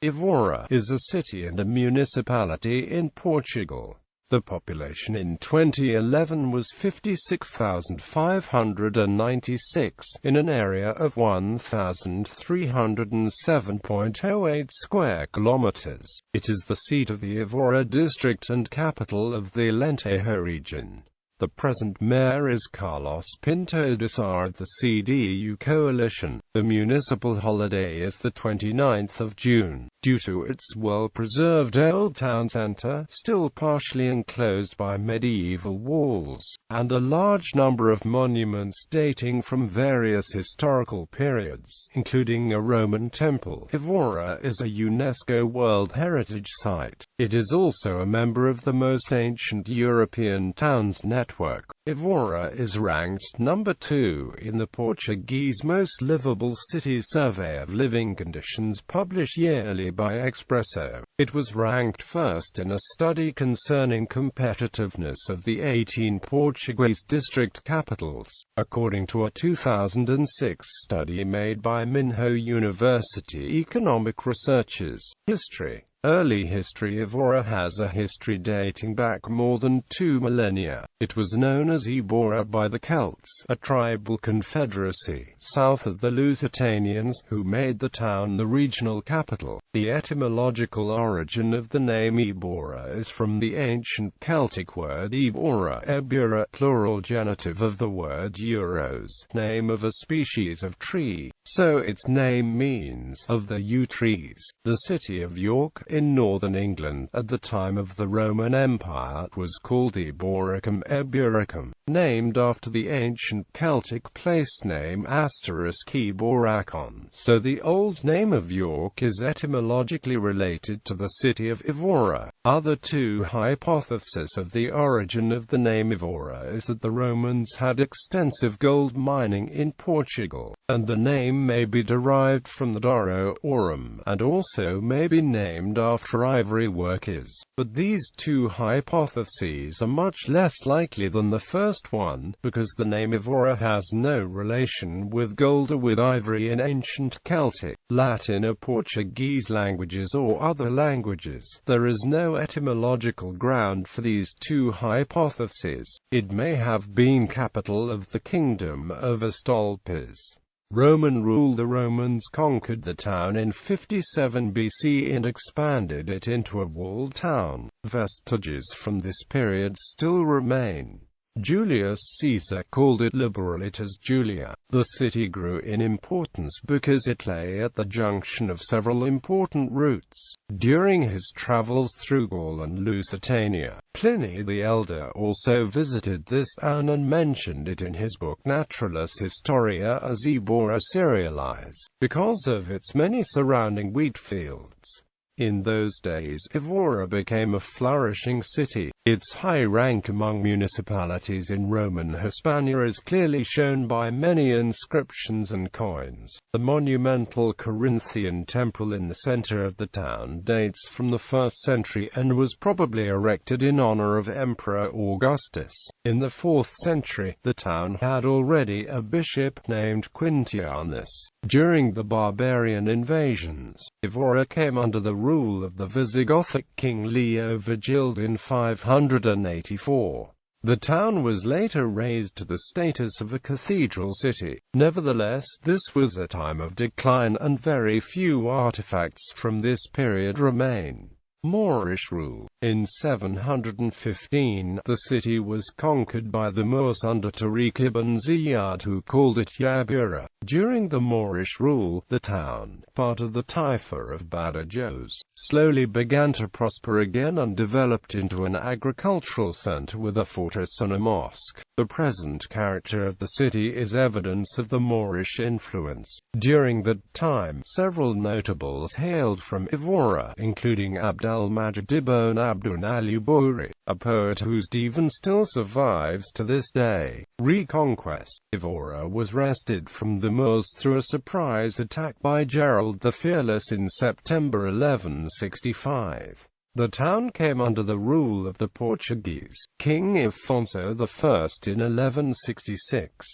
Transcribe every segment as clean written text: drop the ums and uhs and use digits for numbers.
Évora is a city and a municipality in Portugal. The population in 2011 was 56,596, in an area of 1,307.08 square kilometers. It is the seat of the Évora District and capital of the Alentejo region. The present mayor is Carlos Pinto de Sá of the CDU coalition. The municipal holiday is the 29th of June. Due to its well-preserved old town centre, still partially enclosed by medieval walls, and a large number of monuments dating from various historical periods, including a Roman temple, Évora is a UNESCO World Heritage Site. It is also a member of the most ancient European towns network. Évora is ranked number 2 in the Portuguese Most Livable Cities survey of living conditions published yearly by Expresso. It was ranked first in a study concerning competitiveness of the 18 Portuguese district capitals, according to a 2006 study made by Minho University Economic Researchers. History. Early history. Évora has a history dating back more than 2 millennia. It was known as Évora by the Celts, a tribal confederacy, south of the Lusitanians, who made the town the regional capital. The etymological origin of the name Évora is from the ancient Celtic word Évora, Ebura, plural genitive of the word euros, name of a species of tree. So its name means, of the yew trees. The city of York, in northern England, at the time of the Roman Empire, was called Eboracum Eburacum, named after the ancient Celtic place name *Eboracon. So the old name of York is etymologically related to the city of Évora. Other two hypotheses of the origin of the name Évora is that the Romans had extensive gold mining in Portugal, and the name may be derived from the Douro Aurum, and also may be named after ivory workers. But these two hypotheses are much less likely than the first one, because the name Évora has no relation with gold or with ivory in ancient Celtic, Latin or Portuguese languages or other languages. There is no etymological ground for these two hypotheses. It may have been capital of the kingdom of Astolpes. Roman rule. The Romans conquered the town in 57 BC and expanded it into a walled town. Vestiges from this period still remain. Julius Caesar called it Liberalitas Julia. The city grew in importance because it lay at the junction of several important routes. During his travels through Gaul and Lusitania, Pliny the Elder also visited this town and mentioned it in his book Naturalis Historia as Évora Cerealis, because of its many surrounding wheat fields. In those days, Évora became a flourishing city. Its high rank among municipalities in Roman Hispania is clearly shown by many inscriptions and coins. The monumental Corinthian temple in the center of the town dates from the 1st century and was probably erected in honor of Emperor Augustus. In the 4th century, the town had already a bishop named Quintianus. During the barbarian invasions, Évora came under the rule of the Visigothic king Leo Vigild in 584. The town was later raised to the status of a cathedral city. Nevertheless, this was a time of decline and very few artifacts from this period remain. Moorish rule. In 715, the city was conquered by the Moors under Tariq ibn Ziyad, who called it Yabura. During the Moorish rule, the town, part of the Taifa of Badajoz, slowly began to prosper again and developed into an agricultural center with a fortress and a mosque. The present character of the city is evidence of the Moorish influence. During that time, several notables hailed from Évora, including Abd al-Majid ibn Abdun al-Uburi, a poet whose divan still survives to this day. Reconquest. Évora was wrested from the Moors through a surprise attack by Gerald the Fearless in September 1165. The town came under the rule of the Portuguese King Afonso I in 1166.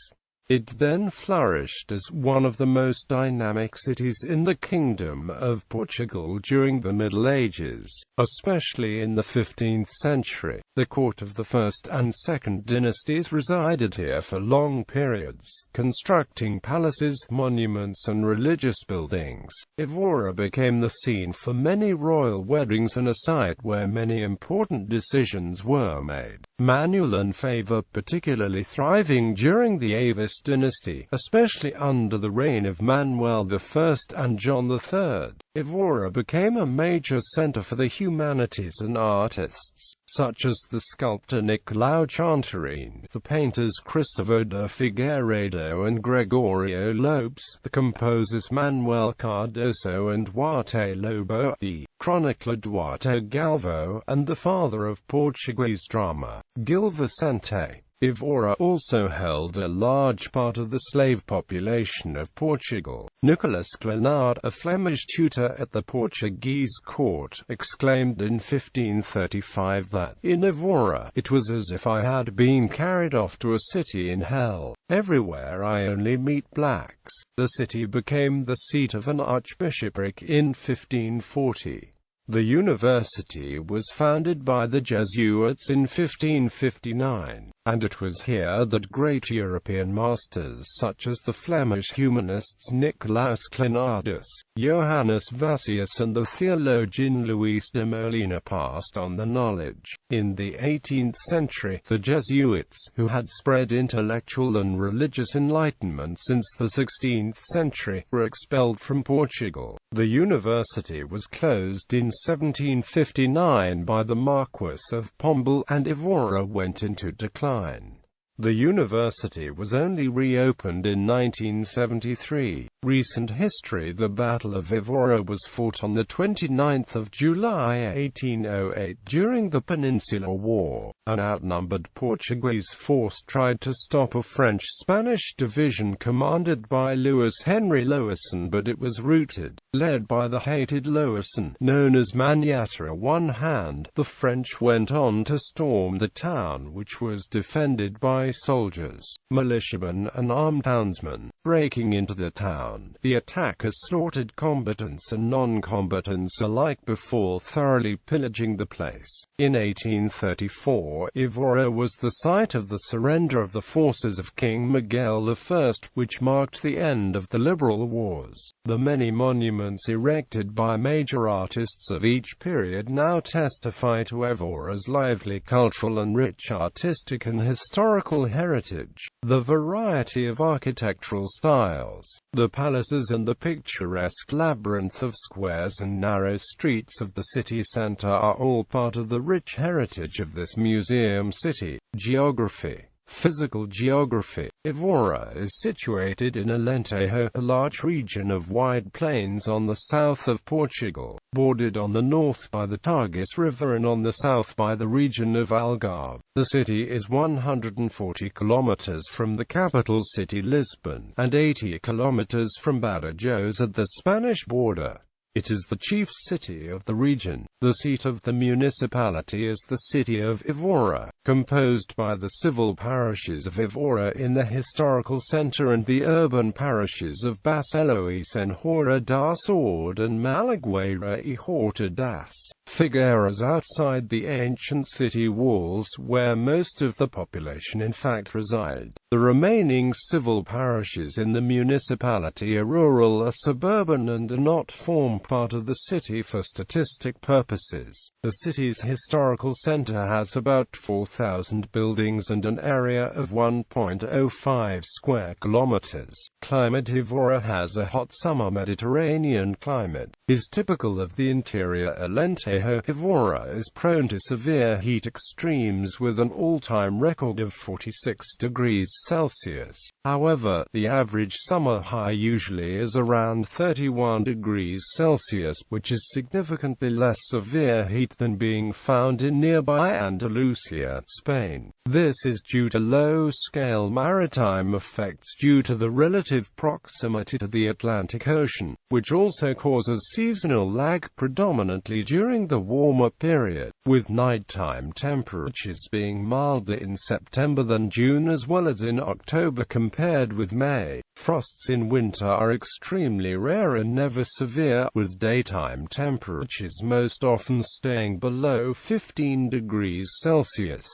It then flourished as one of the most dynamic cities in the Kingdom of Portugal during the Middle Ages, especially in the 15th century. The court of the First and Second Dynasties resided here for long periods, constructing palaces, monuments and religious buildings. Évora became the scene for many royal weddings and a site where many important decisions were made. Manual and favor particularly thriving during the Avis dynasty, especially under the reign of Manuel I and John III. Évora became a major center for the humanities and artists, such as the sculptor Nicolau Chantarin, the painters Cristóvão de Figueiredo and Gregorio Lopes, the composers Manuel Cardoso and Duarte Lobo, the chronicler Duarte Galvo, and the father of Portuguese drama, Gil Vicente. Évora also held a large part of the slave population of Portugal. Nicolas Clenard, a Flemish tutor at the Portuguese court, exclaimed in 1535 that, "In Évora, it was as if I had been carried off to a city in hell. Everywhere I only meet blacks." The city became the seat of an archbishopric in 1540. The university was founded by the Jesuits in 1559, and it was here that great European masters such as the Flemish humanists Nicolaus Clenardus, Johannes Vassius and the theologian Luis de Molina passed on the knowledge. In the 18th century, the Jesuits, who had spread intellectual and religious enlightenment since the 16th century, were expelled from Portugal. The university was closed in 1759 by the Marquess of Pombal, and Évora went into decline. The university was only reopened in 1973. Recent history: the Battle of Évora was fought on the 29th of July 1808 during the Peninsular War. An outnumbered Portuguese force tried to stop a French-Spanish division commanded by Louis Henry Lewisson, but it was routed. Led by the hated Lewisson, known as Maniata One Hand, the French went on to storm the town, which was defended by soldiers, militiamen and armed townsmen. Breaking into the town, the attackers slaughtered combatants and non-combatants alike before thoroughly pillaging the place. In 1834, Évora was the site of the surrender of the forces of King Miguel I, which marked the end of the Liberal Wars. The many monuments erected by major artists of each period now testify to Évora's lively cultural and rich artistic and historical heritage. The variety of architectural styles, the palaces and the picturesque labyrinth of squares and narrow streets of the city centre are all part of the rich heritage of this museum city. Geography. Physical geography. Évora is situated in Alentejo, a large region of wide plains on the south of Portugal, bordered on the north by the Tagus River and on the south by the region of Algarve. The city is 140 kilometers from the capital city Lisbon, and 80 kilometers from Badajoz at the Spanish border. It is the chief city of the region. The seat of the municipality is the city of Évora, composed by the civil parishes of Évora in the historical centre and the urban parishes of Bacelois and Hora da Sword and Malagueira e Horta das Figueiras outside the ancient city walls, where most of the population in fact reside. The remaining civil parishes in the municipality are rural or suburban and do not form part of the city for statistic purposes. The city's historical centre has about 4,000 buildings and an area of 1.05 square kilometers. Climate. Évora has a hot summer Mediterranean climate. Is typical of the interior Alentejo. Évora is prone to severe heat extremes with an all-time record of 46 degrees Celsius. However, the average summer high usually is around 31 degrees Celsius, which is significantly less severe heat than being found in nearby Andalusia. Spain. This is due to low-scale maritime effects due to the relative proximity to the Atlantic Ocean, which also causes seasonal lag predominantly during the warmer period, with nighttime temperatures being milder in September than June as well as in October compared with May. Frosts in winter are extremely rare and never severe, with daytime temperatures most often staying below 15 degrees Celsius.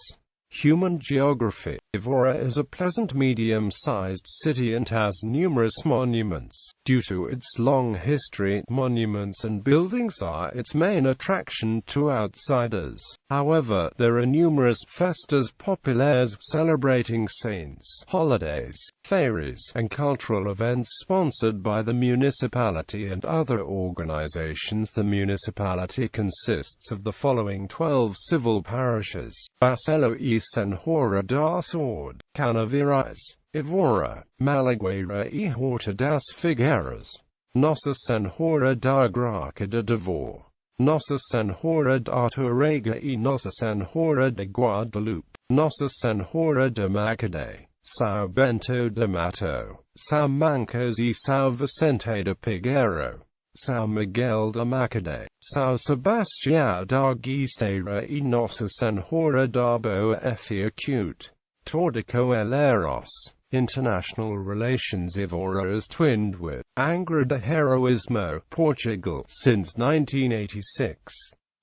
Human geography. Évora is a pleasant medium-sized city and has numerous monuments. Due to its long history, monuments and buildings are its main attraction to outsiders. However, there are numerous festas populaires celebrating saints, holidays, fairies, and cultural events sponsored by the municipality and other organizations. The municipality consists of the following 12 civil parishes: Bacelo e Senhora da Saúde, Canavirais, Évora, Malagueira e Horta das Figueiras, Nossa Senhora da Graça de Devor, Nossa Senhora da Torrega e Nossa Senhora de Guadalupe, Nossa Senhora de Macaday, São Bento de Mato, São Mancos e São Vicente de Pigueiro, São Miguel de Macaday, São Sebastião da Guisteira e Nossa Senhora da Boa Fiacute. Tour de Coelheiros. International relations. Évora is twinned with Angra de Heroísmo, Portugal, since 1986.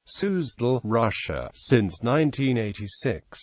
Suzdal, Russia, since 1986.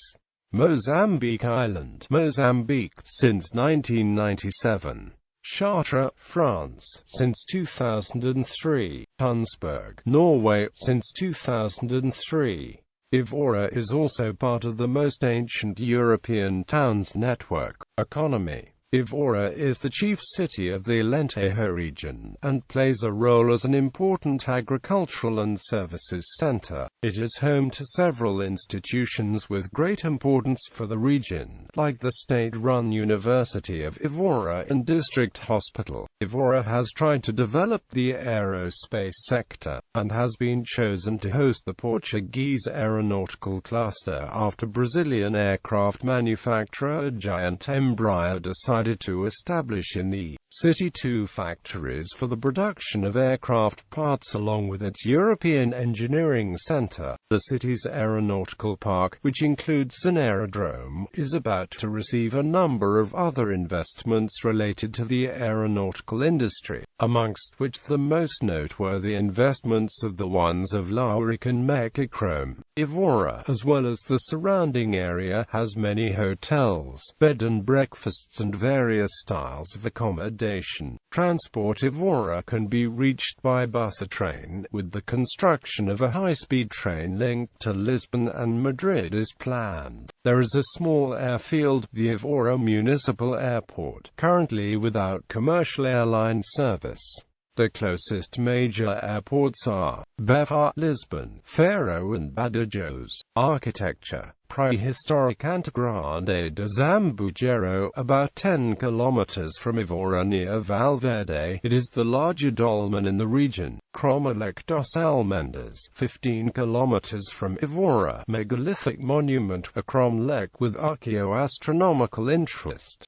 Mozambique Island, Mozambique, since 1997. Chartres, France, since 2003. Tønsberg, Norway, since 2003. Évora is also part of the most ancient European towns network. Economy. Évora is the chief city of the Alentejo region, and plays a role as an important agricultural and services center. It is home to several institutions with great importance for the region, like the state-run University of Évora and District Hospital. Évora has tried to develop the aerospace sector, and has been chosen to host the Portuguese aeronautical cluster after Brazilian aircraft manufacturer Giant Embraer decided to establish in the city 2 factories for the production of aircraft parts along with its European engineering center. The city's aeronautical park, which includes an aerodrome, is about to receive a number of other investments related to the aeronautical industry, amongst which the most noteworthy investments are the ones of Lauric and Mechachrome. Évora, as well as the surrounding area, has many hotels, bed and breakfasts and various styles of accommodation. Transport. Évora can be reached by bus or train, with the construction of a high-speed train link to Lisbon and Madrid is planned. There is a small airfield, the Évora Municipal Airport, currently without commercial airline service. The closest major airports are Beja, Lisbon, Faro and Badajoz. Architecture. Prehistoric Ante Grande de Zambujeiro, about 10 kilometers from Évora near Valverde. It is the larger dolmen in the region. Cromolech dos Almendas, 15 kilometers from Évora. Megalithic monument, a cromlech with archaeoastronomical interest.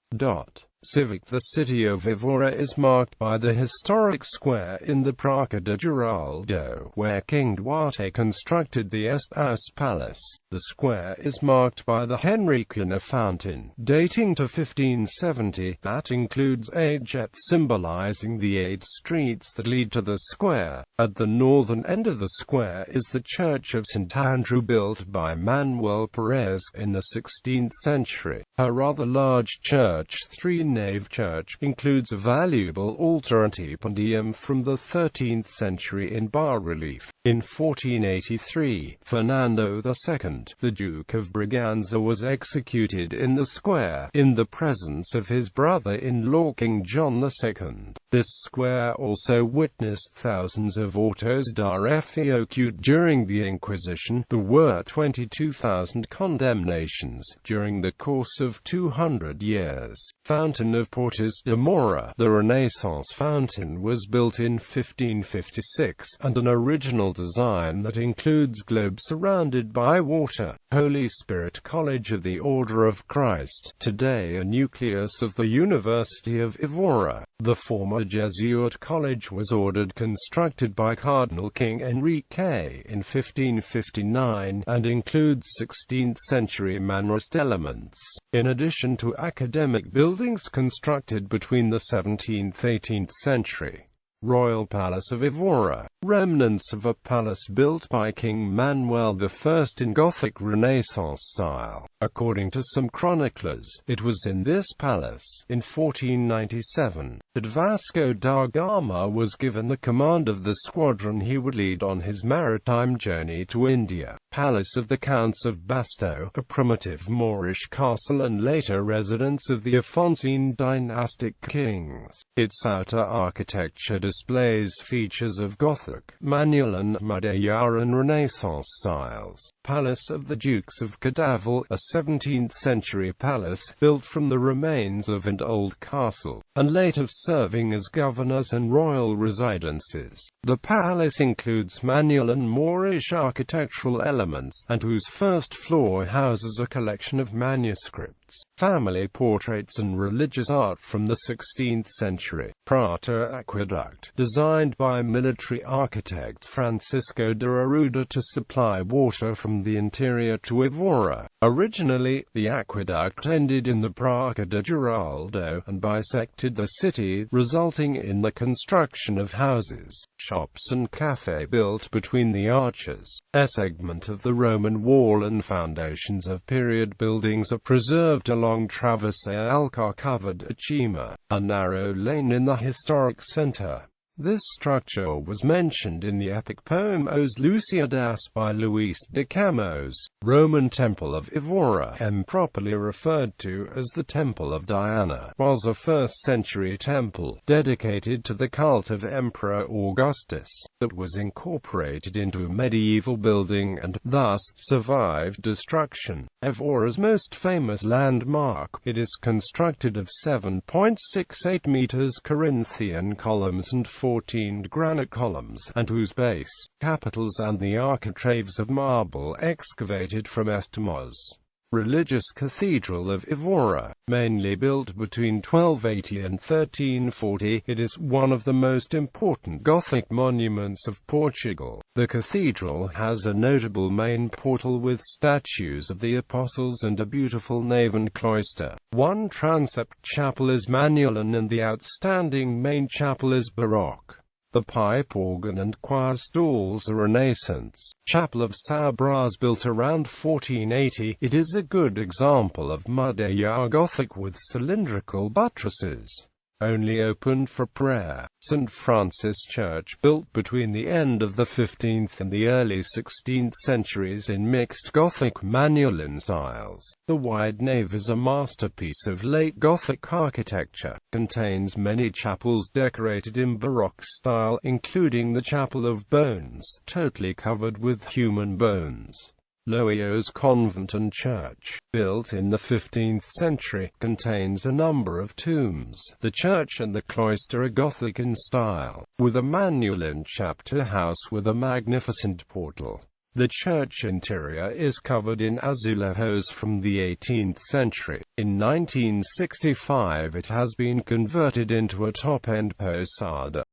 Civic. The city of Évora is marked by the historic square in the Praça de Geraldo, where King Duarte constructed the House Palace. The square is marked by the Henricana fountain, dating to 1570, that includes 8 jets symbolizing the 8 streets that lead to the square. At the northern end of the square is the Church of St. Andrew, built by Manuel Perez in the 16th century. A rather large church, 3-nave church, includes a valuable altar and epitafium from the 13th century in bas-relief. In 1483, Fernando II, the Duke of Braganza, was executed in the square, in the presence of his brother-in-law King John II. This square also witnessed thousands of autos da refiocute during the Inquisition. There were 22,000 condemnations during the course of 200 years. Fountain fountain of Portos de Mora. The Renaissance fountain was built in 1556, and an original design that includes globe surrounded by water. Holy Spirit College of the Order of Christ, today a nucleus of the University of Évora. The former Jesuit college was ordered constructed by Cardinal King Enrique in 1559, and includes 16th-century Mannerist elements, in addition to academic buildings constructed between the 17th–18th century. Royal Palace of Évora, remnants of a palace built by King Manuel I in Gothic Renaissance style. According to some chroniclers, it was in this palace, in 1497, that Vasco da Gama was given the command of the squadron he would lead on his maritime journey to India. Palace of the Counts of Basto, a primitive Moorish castle and later residence of the Afonso dynastic kings. Its outer architecture displays features of Gothic, Manuel and Mudejaran Renaissance styles. Palace of the Dukes of Cadaval, a 17th-century palace, built from the remains of an old castle, and later serving as governors and royal residences. The palace includes Manuel and Moorish architectural elements, and whose first floor houses a collection of manuscripts, family portraits and religious art from the 16th century. Prata Aqueduct, designed by military architect Francisco de Arruda to supply water from the interior to Évora. Originally, the aqueduct ended in the Praça de Geraldo and bisected the city, resulting in the construction of houses, shops and café built between the arches. A segment of the Roman wall and foundations of period buildings are preserved along Travessia Alcar-covered a narrow lane in the historic center. This structure was mentioned in the epic poem Os Lusíadas by Luis de Camões. Roman Temple of Évora, improperly referred to as the Temple of Diana, was a 1st-century temple dedicated to the cult of Emperor Augustus, that was incorporated into a medieval building and, thus, survived destruction. Évora's most famous landmark, it is constructed of 7.68 meters Corinthian columns and 14 granite columns, and whose base, capitals and the architraves of marble excavated from Estamos. Religious Cathedral of Évora, mainly built between 1280 and 1340, it is one of the most important Gothic monuments of Portugal. The cathedral has a notable main portal with statues of the apostles and a beautiful nave and cloister. One transept chapel is Manuelan and the outstanding main chapel is Baroque. The pipe organ and choir stalls are Renaissance. Chapel of São Brás built around 1480, it is a good example of Mudejar Gothic with cylindrical buttresses. Only opened for prayer. St. Francis Church, built between the end of the 15th and the early 16th centuries in mixed Gothic Manuelan styles. The wide nave is a masterpiece of late Gothic architecture, contains many chapels decorated in Baroque style, including the Chapel of Bones, totally covered with human bones. Loios Convent and Church, built in the 15th century, contains a number of tombs. The church and the cloister are Gothic in style, with a Manuelan chapter house with a magnificent portal. The church interior is covered in azulejos from the 18th century. In 1965 it has been converted into a top-end posada.